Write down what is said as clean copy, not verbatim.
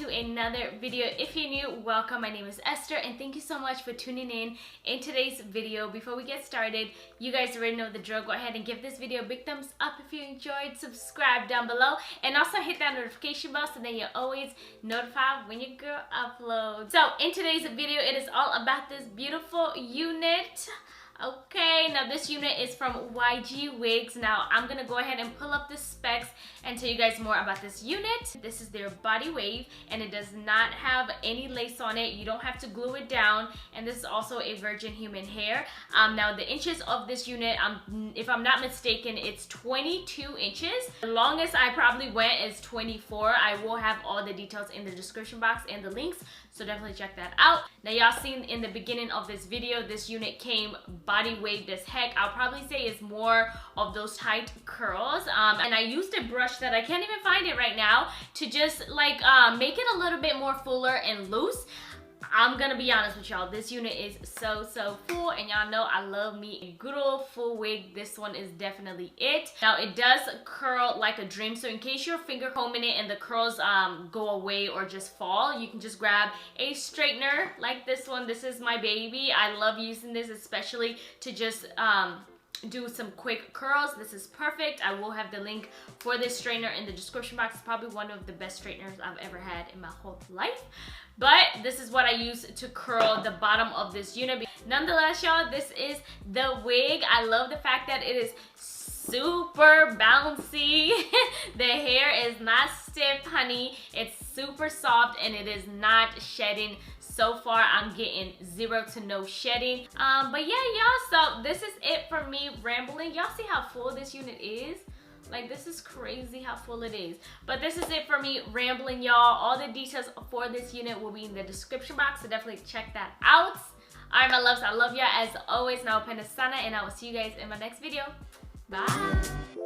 Another video. If you're new, welcome. My name is Esther and thank you so much for tuning in today's video. Before we get started, you guys already know the drill. Go ahead and give this video a big thumbs up if you enjoyed, subscribe down below, and also hit that notification bell so then you're always notified when your girl uploads. So in today's video, it is all about this beautiful unit. Okay, now this unit is from YGwigs. Now I'm gonna go ahead and pull up the specs and tell you guys more about this unit. This is their body wave and it does not have any lace on it. You don't have to glue it down, and this is also a virgin human hair. Now the inches of this unit, if I'm not mistaken, it's 22 inches. The longest I probably went is 24. I will have all the details in the description box and the links, so definitely check that out. Now y'all seen in the beginning of this video, this unit came body waved as heck. I'll probably say it's more of those tight curls, and I used a brush that I can't even find it right now to just like make it a little bit more fuller and loose. I'm gonna be honest with y'all, this unit is so full, and y'all know I love me a good old full wig. This one is definitely it. Now it does curl like a dream, so in case you're finger combing it and the curls go away or just fall, you can just grab a straightener like this one. This is my baby. I love using this especially to just do some quick curls. This is perfect. I will have the link for this straightener in the description box. It's probably one of the best straighteners I've ever had in my whole life. But this is what I use to curl the bottom of this unit. Nonetheless, y'all, this is the wig. I love the fact that it is super bouncy. The hair is not stiff, honey. It's super soft and it is not shedding. So far, I'm getting 0 to no shedding. But yeah, y'all, so this is it for me rambling. Y'all see how full this unit is? Like, this is crazy how full it is. But this is it for me rambling, y'all. All the details for this unit will be in the description box, so definitely check that out. All right, my loves, I love y'all as always. Now, Sana, and I will see you guys in my next video. Bye.